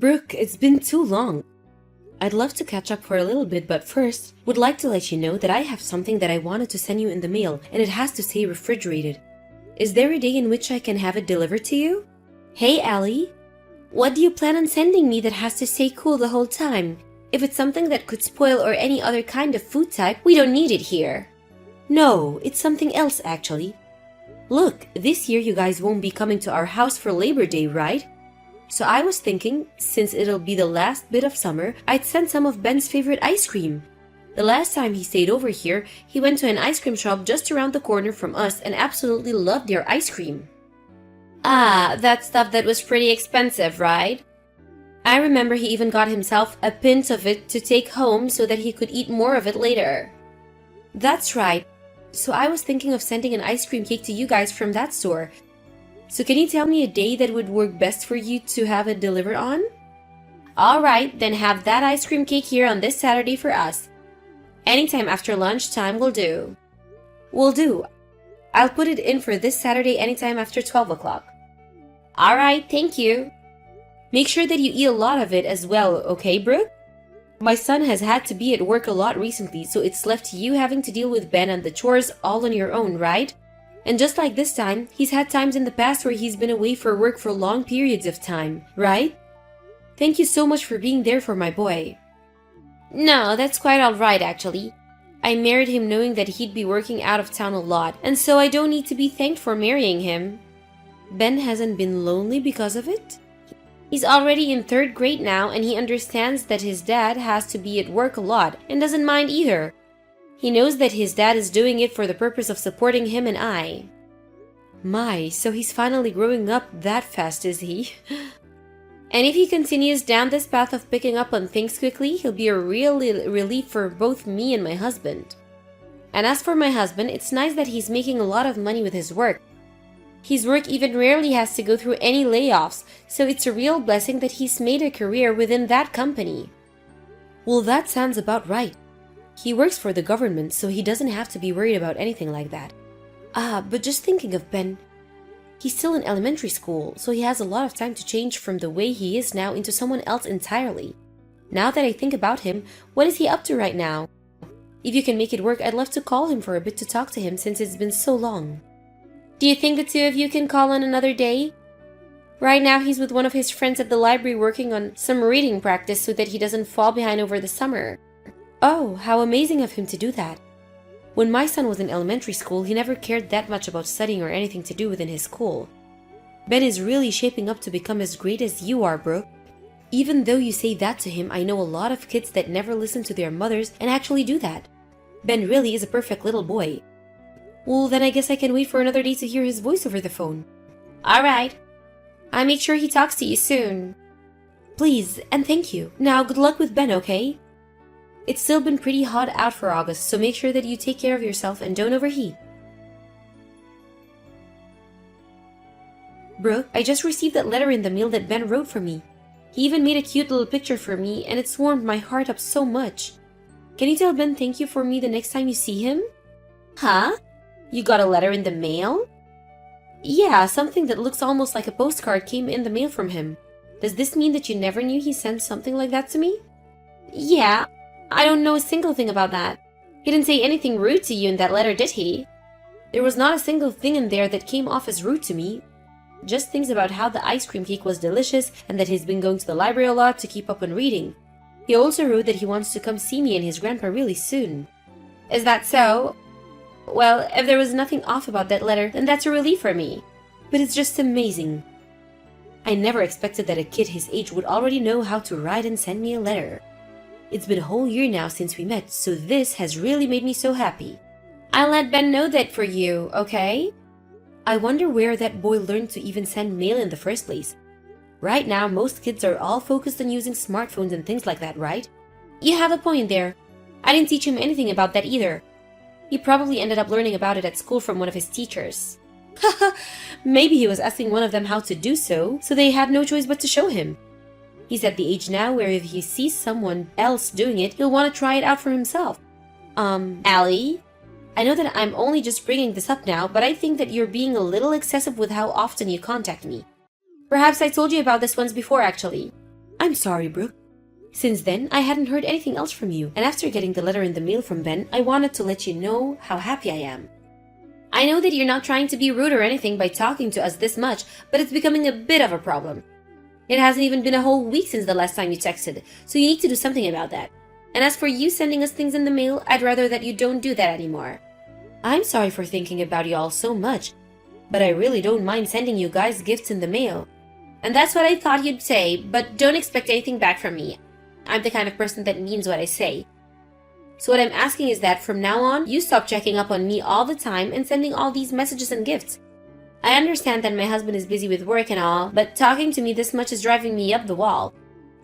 Brooke, it's been too long. I'd love to catch up for a little bit, but first, would like to let you know that I have something that I wanted to send you in the mail, and it has to stay refrigerated. Is there a day in which I can have it delivered to you? Hey, Allie. What do you plan on sending me that has to stay cool the whole time? If it's something that could spoil or any other kind of food type, we don't need it here. No, it's something else actually. Look, this year you guys won't be coming to our house for Labor Day, right? So I was thinking, since it'll be the last bit of summer, I'd send some of Ben's favorite ice cream. The last time he stayed over here, he went to an ice cream shop just around the corner from us and absolutely loved their ice cream. Ah, that stuff that was pretty expensive, right? I remember he even got himself a pint of it to take home so that he could eat more of it later. That's right. So I was thinking of sending an ice cream cake to you guys from that store. So can you tell me a day that would work best for you to have it delivered on? Alright, then have that ice cream cake here on this Saturday for us. Anytime after lunchtime will do. Will do. I'll put it in for this Saturday anytime after 12 o'clock. Alright, thank you. Make sure that you eat a lot of it as well, okay, Brooke? My son has had to be at work a lot recently, so it's left you having to deal with Ben and the chores all on your own, right? And just like this time, he's had times in the past where he's been away for work for long periods of time, right? Thank you so much for being there for my boy. No, that's quite alright actually. I married him knowing that he'd be working out of town a lot, and so I don't need to be thanked for marrying him. Ben hasn't been lonely because of it? He's already in 3rd grade now, and he understands that his dad has to be at work a lot and doesn't mind either. He knows that his dad is doing it for the purpose of supporting him and I. My, so he's finally growing up that fast, is he? And if he continues down this path of picking up on things quickly, he'll be a real relief for both me and my husband. And as for my husband, it's nice that he's making a lot of money with his work. His work even rarely has to go through any layoffs, so it's a real blessing that he's made a career within that company. Well, that sounds about right. He works for the government, so he doesn't have to be worried about anything like that. But just thinking of Ben, he's still in elementary school, so he has a lot of time to change from the way he is now into someone else entirely. Now that I think about him, what is he up to right now? If you can make it work, I'd love to call him for a bit to talk to him since it's been so long. Do you think the two of you can call on another day? Right now he's with one of his friends at the library working on some reading practice so that he doesn't fall behind over the summer. Oh, how amazing of him to do that. When my son was in elementary school, he never cared that much about studying or anything to do within his school. Ben is really shaping up to become as great as you are, Brooke. Even though you say that to him, I know a lot of kids that never listen to their mothers and actually do that. Ben really is a perfect little boy. Well, then I guess I can wait for another day to hear his voice over the phone. Alright. I'll make sure he talks to you soon. Please, and thank you. Now, good luck with Ben, okay? It's still been pretty hot out for August, so make sure that you take care of yourself and don't overheat. Brooke, I just received that letter in the mail that Ben wrote for me. He even made a cute little picture for me, and it's warmed my heart up so much. Can you tell Ben thank you for me the next time you see him? Huh? You got a letter in the mail? Yeah, something that looks almost like a postcard came in the mail from him. Does this mean that you never knew he sent something like that to me? Yeah. I don't know a single thing about that. He didn't say anything rude to you in that letter, did he? There was not a single thing in there that came off as rude to me. Just things about how the ice cream cake was delicious and that he's been going to the library a lot to keep up on reading. He also wrote that he wants to come see me and his grandpa really soon. Is that so? Well, if there was nothing off about that letter, then that's a relief for me. But it's just amazing. I never expected that a kid his age would already know how to write and send me a letter. It's been a whole year now since we met, so this has really made me so happy. I'll let Ben know that for you, okay? I wonder where that boy learned to even send mail in the first place. Right now, most kids are all focused on using smartphones and things like that, right? You have a point there. I didn't teach him anything about that either. He probably ended up learning about it at school from one of his teachers. Haha, maybe he was asking one of them how to do so they had no choice but to show him. He's at the age now where if he sees someone else doing it, he'll want to try it out for himself. Allie? I know that I'm only just bringing this up now, but I think that you're being a little excessive with how often you contact me. Perhaps I told you about this once before, actually. I'm I'm sorry, Brooke. Since then, I hadn't heard anything else from you, and after getting the letter in the mail from Ben, I wanted to let you know how happy I am. I know that you're not trying to be rude or anything by talking to us this much, but it's becoming a bit of a problem. It hasn't even been a whole week since the last time you texted, so you need to do something about that. And as for you sending us things in the mail, I'd rather that you don't do that anymore. I'm sorry for thinking about you all so much, but I really don't mind sending you guys gifts in the mail. And that's what I thought you'd say, but don't expect anything back from me. I'm the kind of person that means what I say. So what I'm asking is that from now on, you stop checking up on me all the time and sending all these messages and gifts. I understand that my husband is busy with work and all, but talking to me this much is driving me up the wall.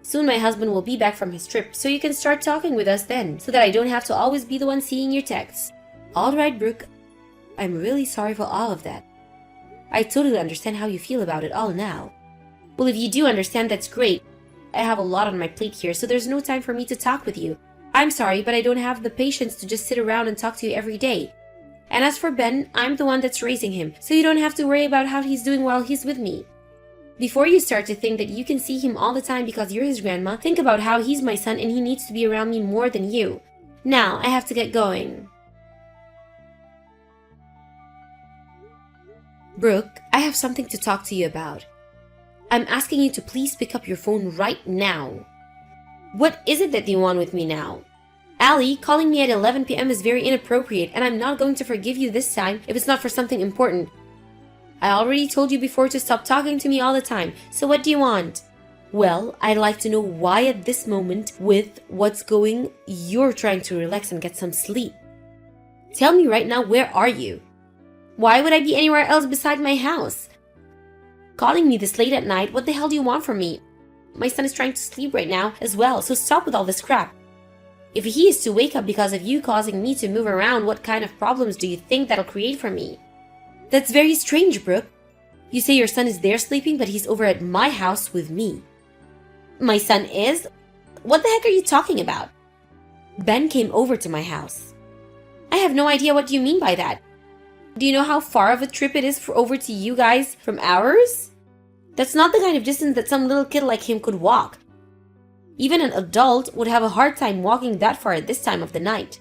Soon my husband will be back from his trip, so you can start talking with us then, so that I don't have to always be the one seeing your texts. Alright, Brooke. I'm really sorry for all of that. I totally understand how you feel about it all now. Well, if you do understand, that's great. I have a lot on my plate here, so there's no time for me to talk with you. I'm sorry, but I don't have the patience to just sit around and talk to you every day. And as for Ben, I'm the one that's raising him, so you don't have to worry about how he's doing while he's with me. Before you start to think that you can see him all the time because you're his grandma, think about how he's my son and he needs to be around me more than you. Now, I have to get going. Brooke, I have something to talk to you about. I'm asking you to please pick up your phone right now. What is it that you want with me now? Allie, calling me at 11 p.m. is very inappropriate, and I'm not going to forgive you this time if it's not for something important. I already told you before to stop talking to me all the time, so what do you want? Well, I'd like to know why at this moment, with what's going, you're trying to relax and get some sleep. Tell me right now, where are you? Why would I be anywhere else beside my house? Calling me this late at night, what the hell do you want from me? My son is trying to sleep right now as well, so stop with all this crap. If he is to wake up because of you causing me to move around, what kind of problems do you think that'll create for me? That's very strange, Brooke. You say your son is there sleeping, but he's over at my house with me. My son is? What the heck are you talking about? Ben came over to my house. I have no idea what you mean by that. Do you know how far of a trip it is for over to you guys from ours? That's not the kind of distance that some little kid like him could walk. Even an adult would have a hard time walking that far at this time of the night.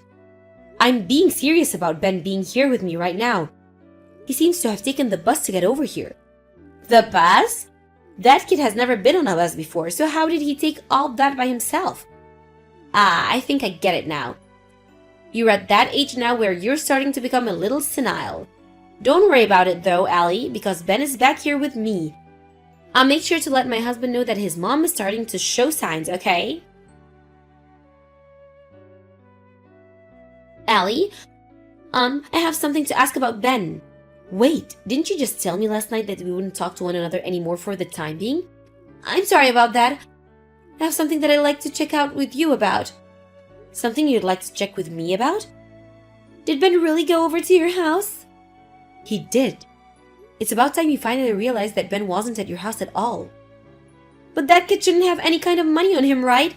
I'm being serious about Ben being here with me right now. He seems to have taken the bus to get over here. The bus? That kid has never been on a bus before, so how did he take all that by himself? Ah, I think I get it now. You're at that age now where you're starting to become a little senile. Don't worry about it though, Allie, because Ben is back here with me. I'll make sure to let my husband know that his mom is starting to show signs, okay? Allie, I have something to ask about Ben. Wait, didn't you just tell me last night that we wouldn't talk to one another anymore for the time being? I'm sorry about that. I have something that I'd like to check out with you about. Something you'd like to check with me about? Did Ben really go over to your house? He did. It's about time you finally realized that Ben wasn't at your house at all. But that kid shouldn't have any kind of money on him, right?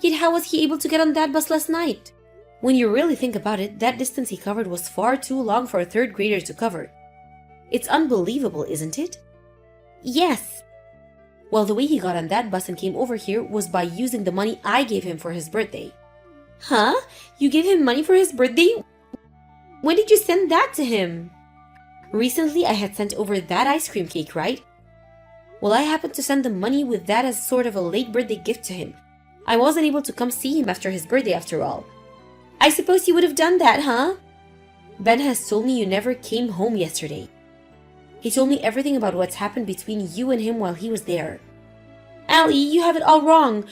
Yet how was he able to get on that bus last night? When you really think about it, that distance he covered was far too long for a third grader to cover. It's unbelievable, isn't it? Yes. Well, the way he got on that bus and came over here was by using the money I gave him for his birthday. Huh? You gave him money for his birthday? When did you send that to him? Recently, I had sent over that ice cream cake, right? Well, I happened to send the money with that as sort of a late birthday gift to him. I wasn't able to come see him after his birthday after all. I suppose you would have done that, huh? Ben has told me you never came home yesterday. He told me everything about what's happened between you and him while he was there. Allie, you have it all wrong.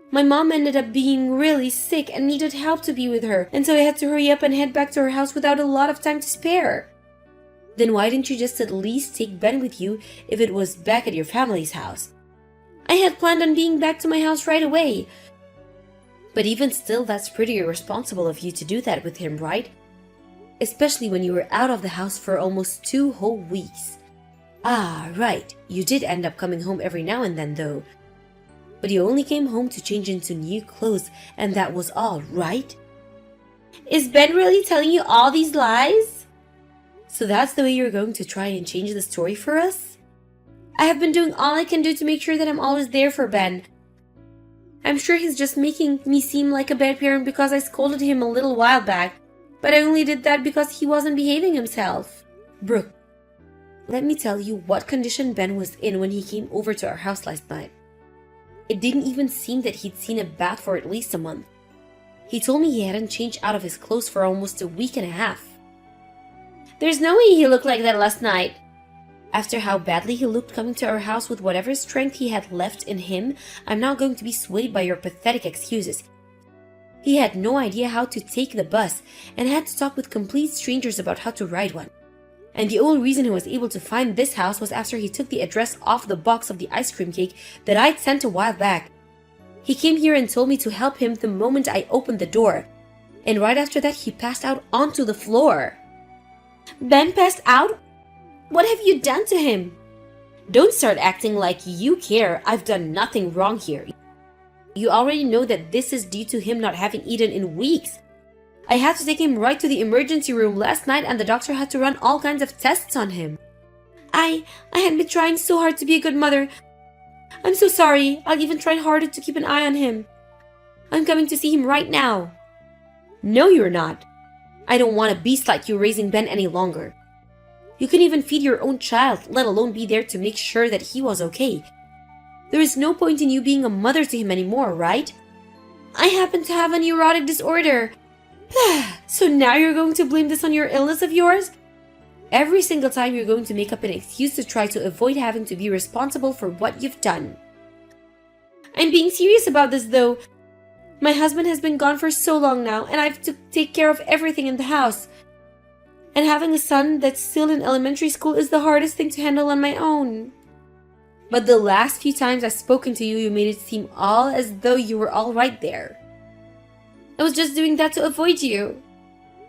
My mom ended up being really sick and needed help to be with her, and so I had to hurry up and head back to her house without a lot of time to spare. Then why didn't you just at least take Ben with you if it was back at your family's house? I had planned on being back to my house right away. But even still, that's pretty irresponsible of you to do that with him, right? Especially when you were out of the house for almost 2 whole weeks. Ah, right, you did end up coming home every now and then though. But you only came home to change into new clothes, and that was all, right? Is Ben really telling you all these lies? So that's the way you're going to try and change the story for us? I have been doing all I can do to make sure that I'm always there for Ben. I'm sure he's just making me seem like a bad parent because I scolded him a little while back, but I only did that because he wasn't behaving himself. Brooke, let me tell you what condition Ben was in when he came over to our house last night. It didn't even seem that he'd seen a bath for at least a month. He told me he hadn't changed out of his clothes for almost a week and a half. There's no way he looked like that last night. After how badly he looked coming to our house with whatever strength he had left in him, I'm not going to be swayed by your pathetic excuses. He had no idea how to take the bus and had to talk with complete strangers about how to ride one. And the only reason he was able to find this house was after he took the address off the box of the ice cream cake that I'd sent a while back. He came here and told me to help him the moment I opened the door. And right after that, he passed out onto the floor. Ben passed out? What have you done to him? Don't start acting like you care. I've done nothing wrong here. You already know that this is due to him not having eaten in weeks. I had to take him right to the emergency room last night and the doctor had to run all kinds of tests on him. I had been trying so hard to be a good mother. I'm so sorry. I'll even try harder to keep an eye on him. I'm coming to see him right now. No, you're not. I don't want a beast like you raising Ben any longer. You couldn't even feed your own child, let alone be there to make sure that he was okay. There is no point in you being a mother to him anymore, right? I happen to have a neurotic disorder. So now you're going to blame this on your illness of yours? Every single time you're going to make up an excuse to try to avoid having to be responsible for what you've done. I'm being serious about this though. My husband has been gone for so long now and I have to take care of everything in the house. And having a son that's still in elementary school is the hardest thing to handle on my own. But the last few times I've spoken to you, you made it seem all as though you were all right there. I was just doing that to avoid you.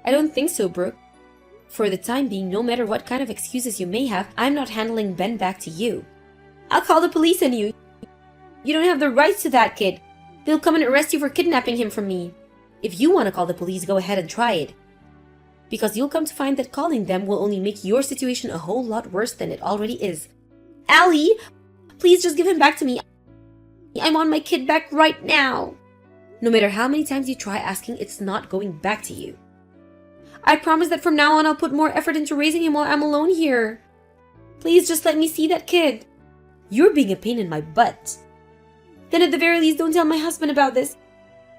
I don't think so, Brooke. For the time being, no matter what kind of excuses you may have, I'm not handling Ben back to you. I'll call the police on you. You don't have the rights to that kid. They'll come and arrest you for kidnapping him from me. If you want to call the police, go ahead and try it. Because you'll come to find that calling them will only make your situation a whole lot worse than it already is. Allie, please just give him back to me. I want my kid back right now. No matter how many times you try asking, it's not going back to you. I promise that from now on I'll put more effort into raising him while I'm alone here. Please just let me see that kid. You're being a pain in my butt. Then at the very least, don't tell my husband about this.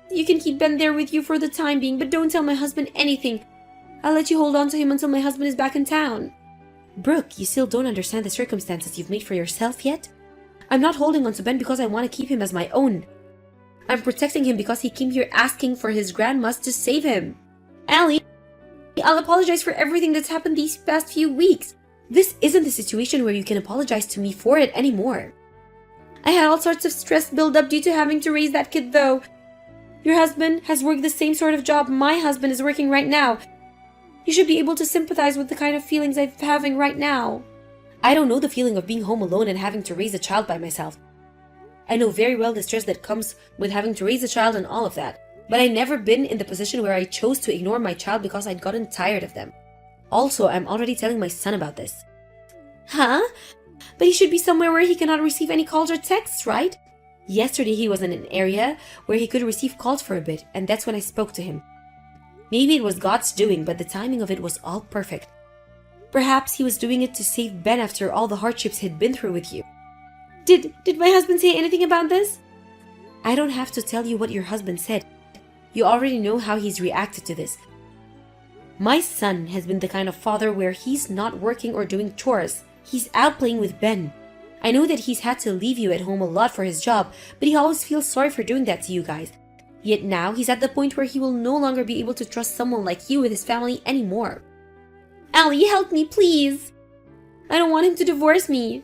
You can keep Ben there with you for the time being, but don't tell my husband anything. I'll let you hold on to him until my husband is back in town. Brooke, you still don't understand the circumstances you've made for yourself yet? I'm not holding on to Ben because I want to keep him as my own. I'm protecting him because he came here asking for his grandmas to save him. Allie, I'll apologize for everything that's happened these past few weeks. This isn't the situation where you can apologize to me for it anymore. I had all sorts of stress build up due to having to raise that kid though. Your husband has worked the same sort of job my husband is working right now. You should be able to sympathize with the kind of feelings I'm having right now. I don't know the feeling of being home alone and having to raise a child by myself. I know very well the stress that comes with having to raise a child and all of that. But I've never been in the position where I chose to ignore my child because I'd gotten tired of them. Also, I'm already telling my son about this. Huh? But he should be somewhere where he cannot receive any calls or texts, right? Yesterday he was in an area where he could receive calls for a bit, and that's when I spoke to him. Maybe it was God's doing, but the timing of it was all perfect. Perhaps he was doing it to save Ben after all the hardships he'd been through with you. Did my husband say anything about this? I don't have to tell you what your husband said. You already know how he's reacted to this. My son has been the kind of father where he's not working or doing chores. He's out playing with Ben. I know that he's had to leave you at home a lot for his job, but he always feels sorry for doing that to you guys. Yet now he's at the point where he will no longer be able to trust someone like you with his family anymore. Allie, help me, please. I don't want him to divorce me.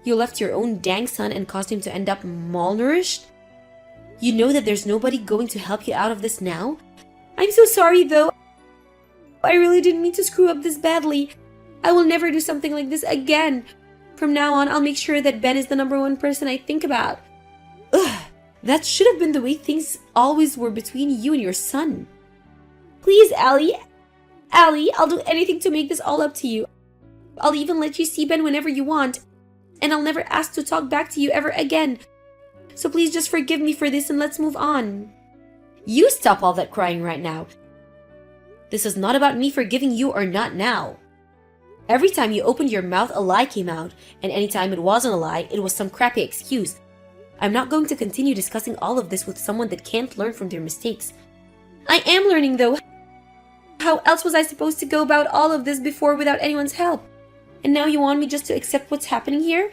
You left your own dang son and caused him to end up malnourished? You know that there's nobody going to help you out of this now? I'm so sorry though. I really didn't mean to screw up this badly. I will never do something like this again. From now on, I'll make sure that Ben is the #1 person I think about. Ugh, that should have been the way things always were between you and your son. Please, Allie. Allie, I'll do anything to make this all up to you. I'll even let you see Ben whenever you want. And I'll never ask to talk back to you ever again. So please just forgive me for this and let's move on. You stop all that crying right now. This is not about me forgiving you or not now. Every time you opened your mouth, a lie came out, and anytime it wasn't a lie, it was some crappy excuse. I'm not going to continue discussing all of this with someone that can't learn from their mistakes. I am learning though. How else was I supposed to go about all of this before without anyone's help? And now you want me just to accept what's happening here?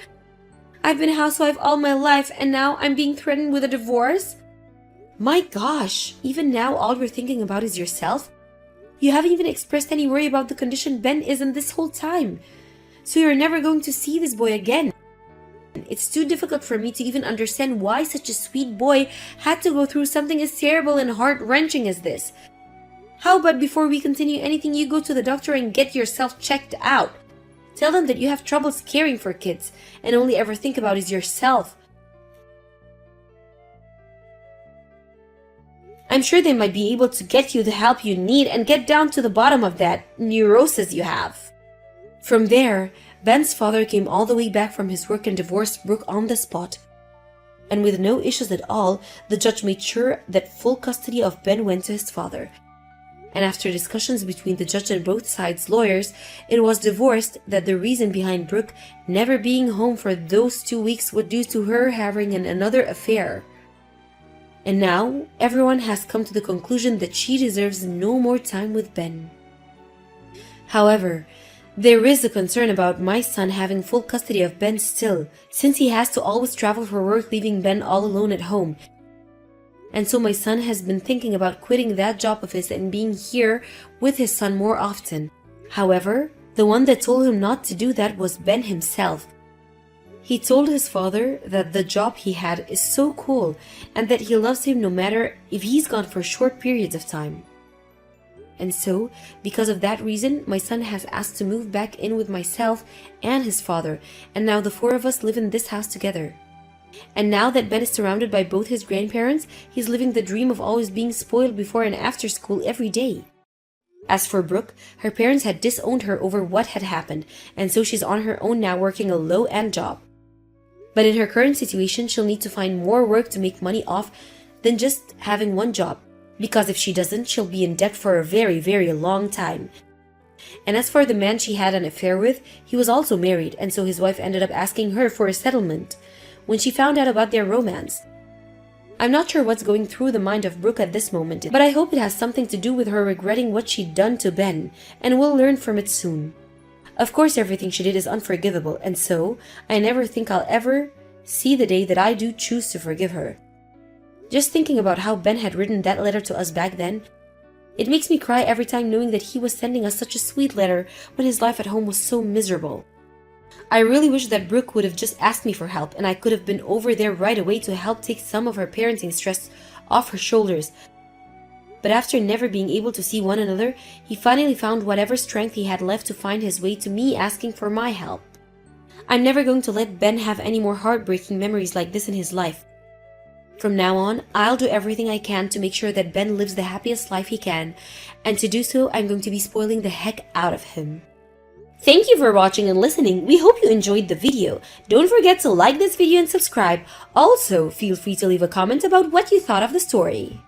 I've been a housewife all my life and now I'm being threatened with a divorce? My gosh, even now all you're thinking about is yourself? You haven't even expressed any worry about the condition Ben is in this whole time. So you're never going to see this boy again. It's too difficult for me to even understand why such a sweet boy had to go through something as terrible and heart-wrenching as this. How about before we continue anything, you go to the doctor and get yourself checked out? Tell them that you have troubles caring for kids and only ever think about is yourself. I'm sure they might be able to get you the help you need and get down to the bottom of that neurosis you have. From there, Ben's father came all the way back from his work and divorced Brooke on the spot. And with no issues at all, the judge made sure that full custody of Ben went to his father. And after discussions between the judge and both sides' lawyers, it was divorced that the reason behind Brooke never being home for those 2 weeks was due to her having another affair. And now, everyone has come to the conclusion that she deserves no more time with Ben. However, there is a concern about my son having full custody of Ben still, since he has to always travel for work, leaving Ben all alone at home. And so my son has been thinking about quitting that job of his and being here with his son more often. However, the one that told him not to do that was Ben himself. He told his father that the job he had is so cool and that he loves him no matter if he's gone for short periods of time. And so, because of that reason, my son has asked to move back in with myself and his father, and now the four of us live in this house together. And now that Ben is surrounded by both his grandparents, he's living the dream of always being spoiled before and after school every day. As for Brooke, her parents had disowned her over what had happened, and so she's on her own now working a low-end job. But in her current situation, she'll need to find more work to make money off than just having one job, because if she doesn't, she'll be in debt for a very, very long time. And as for the man she had an affair with, he was also married, and so his wife ended up asking her for a settlement when she found out about their romance. I'm not sure what's going through the mind of Brooke at this moment, but I hope it has something to do with her regretting what she'd done to Ben, and we'll learn from it soon. Of course, everything she did is unforgivable, and so I never think I'll ever see the day that I do choose to forgive her. Just thinking about how Ben had written that letter to us back then, it makes me cry every time knowing that he was sending us such a sweet letter when his life at home was so miserable. I really wish that Brooke would have just asked me for help and I could have been over there right away to help take some of her parenting stress off her shoulders. But after never being able to see one another, he finally found whatever strength he had left to find his way to me asking for my help. I'm never going to let Ben have any more heartbreaking memories like this in his life. From now on, I'll do everything I can to make sure that Ben lives the happiest life he can, and to do so, I'm going to be spoiling the heck out of him. Thank you for watching and listening. We hope you enjoyed the video. Don't forget to like this video and subscribe. Also, feel free to leave a comment about what you thought of the story.